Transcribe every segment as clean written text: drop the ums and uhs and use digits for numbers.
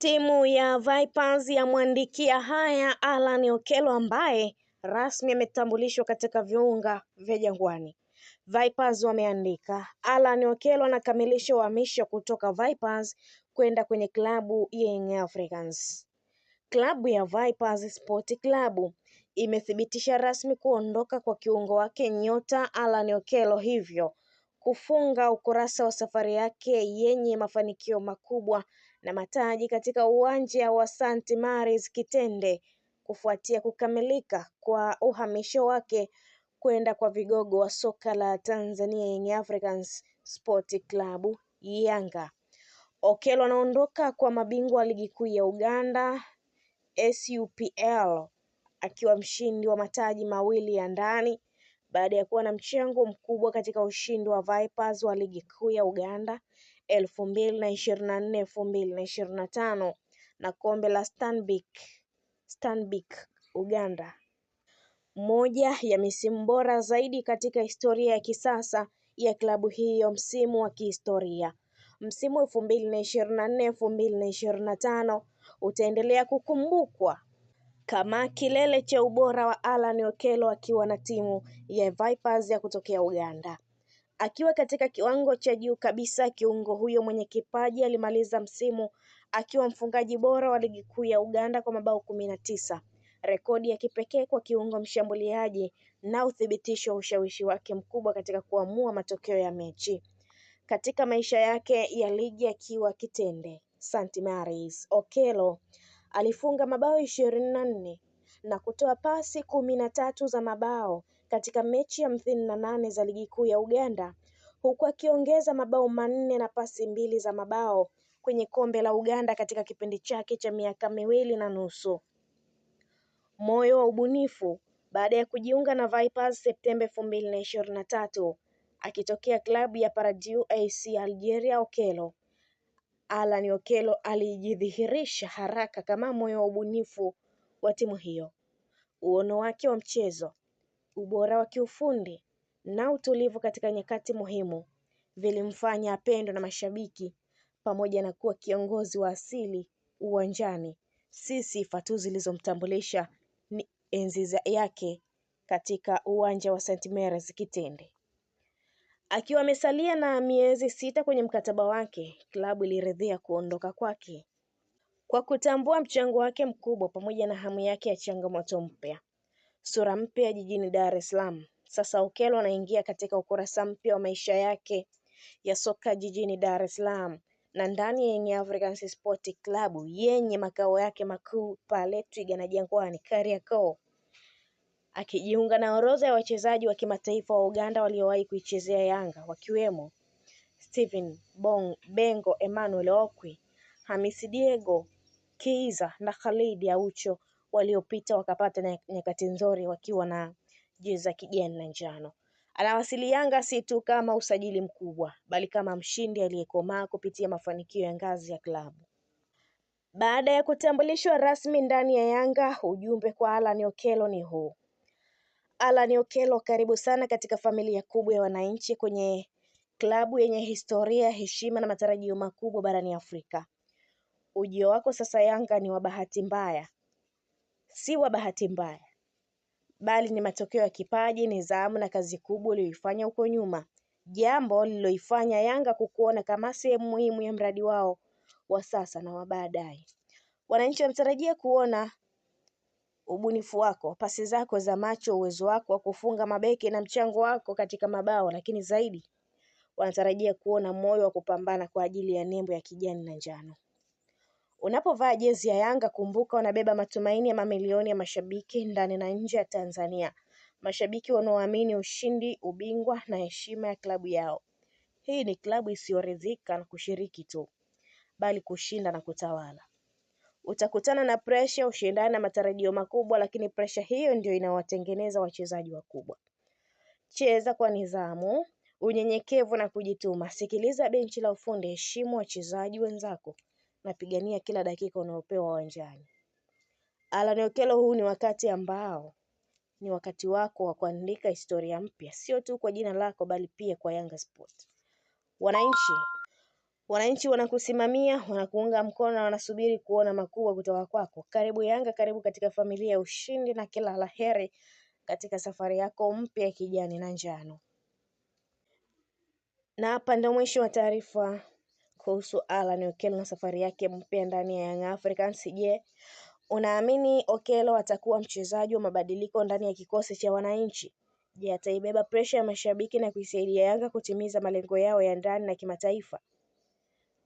Timu ya Vipers yamwandikia haya Alan Okello ambaye rasmi ametambulishwa katika viunga vya Jangwani. Vipers wameandika Alan Okello anakamilisha uhamisho kutoka Vipers kwenda kwenye klabu ya Young Africans. Klabu ya Vipers Sport Club imethibitisha rasmi kuondoka kwa kiungo wake nyota Alan Okello, hivyo kufunga ukurasa wa safari yake yenye mafanikio makubwa na mataji katika uwanja wa St. Mary's Kitende kufuatia kukamilika kwa uhamisho wake kwenda kwa vigogo wa soka la Tanzania Young Africans Sport Club Yanga. Okello anaondoka kwa mabingwa wa ligi kuu ya Uganda SUPL akiwa mshindi wa mataji mawili ya ndani baada ya kuwa na mchango mkubwa katika ushindi wa Vipers wa ligi kuu ya Uganda 2024-2025 na kombe la Stanbic Uganda. Moja ya misimu bora zaidi katika historia ya kisasa ya klabu hiyo msimu wa kihistoria. Msimu 2024-2025 utaendelea kukumbukwa kama kilele cha ubora wa Alan Okello akiwa na timu ya Vipers ya kutokea Uganda. Akiwa katika kiwango cha juu kabisa, kiungo huyo mwenye kipaji alimaliza msimu akiwa mfungaji bora wa ligi kuu ya Uganda kwa mabao 19. Rekodi ya kipekee kwa kiungo mshambuliaji na uthibitisho wa ushawishi wake mkubwa katika kuamua matokeo ya mechi. Katika maisha yake ya ligi akiwa Kitende St. Mary's, Okello alifunga mabao 24 na kutoa pasi 13 za mabao katika mechi 58 za ligi kuu ya Uganda, huku akiongeza mabao 4 na pasi 2 za mabao kwenye kombe la Uganda katika kipindi chake cha miaka 2.5. Moyo wa ubunifu baada ya kujiunga na Vipers Septemba 2023 akitokea klabu ya Pardew AC Algeria. Alan Okello alijidhihirisha haraka kama moyo wa ubunifu wa timu hiyo. Uono wake wa mchezo, ubora wa kiufundi na utulivu katika nyakati muhimu vilimfanya apendwe na mashabiki, pamoja na kuwa kiongozi wa asili uwanjani. Si sifa tu zilizomtambulisha ni enzi yake katika uwanja wa St. Mary's Kitende. Akiwa amesalia na miezi 6 kwenye mkataba wake, klabu iliridhia kuondoka kwake kwa kutambua mchango wake mkubwa pamoja na hamu yake ya changamoto mpya. Sura mpya jijini Dar es Salaam. Sasa Okello anaingia katika ukurasa mpya wa maisha yake ya soka jijini Dar es Salaam na ndani ya Young Africans Sport Club yenye makao yake makuu pale Twiga na Jangwani Kariakoo, akijiunga na orodha ya wachezaji wa kimataifa wa Uganda waliowahi kuichezea Yanga, wakiwemo Stephen Bengo, Emmanuel Okwi, Hamisi Diego Kiiza na Khalid Aucho waliopita wakapata nyakati nzuri wakiwa na jezi za kijani na njano. Anawasili Yanga si tu kama usajili mkubwa, bali kama mshindi aliyekomaa kupitia mafanikio ya ngazi ya klabu. Baada ya kutambulishwa rasmi ndani ya Yanga, ujumbe kwa Alan Okello ni huu. Alan Okello, karibu sana katika familia kubwa ya wananchi kwenye klabu yenye historia, heshima na matarajio makubwa barani Afrika. Ujio wako sasa Yanga ni wa bahati mbaya. Si wa bahati mbaya, bali ni matokeo ya kipaji, nidhamu na kazi kubwa uliyoifanya huko nyuma, jambo liloifanya Yanga kukuona kama sehemu muhimu ya mradi wao wa sasa na wa baadaye. Wananchi wanatarajia kuona ubunifu wako, pasi zako za macho, uwezo wako wa kufunga mabeki na mchango wako katika mabao, lakini zaidi wanatarajia kuona moyo wa kupambana kwa ajili ya nembo ya kijani na njano. Unapovaa jezi ya Yanga, kumbuka unabeba matumaini ya mamilioni ya mashabiki ndani na nje ya Tanzania. Mashabiki wanaoamini ushindi, ubingwa na heshima ya klabu yao. Hii ni klabu isiyoridhika na kushiriki tu, bali kushinda na kutawala. Utakutana na pressure, ushindani na matarajio makubwa, lakini pressure hiyo ndio inawatengeneza wachezaji wakubwa. Cheza kwa nidhamu, unyenyekevu na kujituma. Sikiliza benchi la ufundi, heshimu wachezaji wenzako na pigania kila dakika unayopewa uwanjani. Alan Okello, huu ni wakati ambao ni wakati wako wa kuandika historia mpya, sio tu kwa jina lako bali pia kwa Yanga Sport. Wananchi wanakusimamia, wanakuunga mkono na wanasubiri kuona makubwa kutoka kwako. Karibu Yanga, karibu katika familia ya ushindi na kila la heri katika safari yako mpya ya kijani na njano. Na hapa ndio mwisho wa taarifa kuhusu Alan Okello na safari yake mpya ndani ya Young Africans. Je, unaamini Okello atakuwa mchezaji wa mabadiliko ndani ya kikosi cha wananchi? Je, ataibeba presha ya mashabiki na kuisaidia Yanga kutimiza malengo yao ya ndani na kimataifa?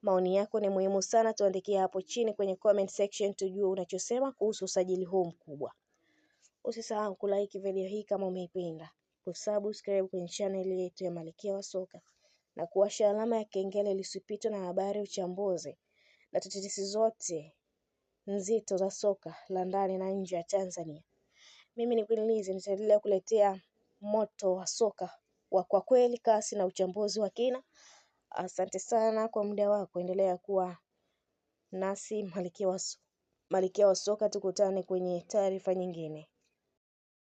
Maoni yako ni muhimu sana, tuandikie hapo chini kwenye comment section tujue unachosema kuhusu usajili huu mkubwa. Usisahau kulike video hii kama umeipenda, kusubscribe kwenye channel yetu ya Malkia wa Soka na kuwasha alama ya kengele ili usipitwe na habari, uchambuzi na tetesi zote nzito za soka la ndani na nje ya Tanzania. Mimi ni Queen Lizzy, nitaendelea kuletea moto wa soka kwa kweli, kasi na uchambuzi wa kina. Asante sana kwa muda wako, endelea kuwa nasi Malkia wa Soka. Tukutane kwenye taarifa nyingine.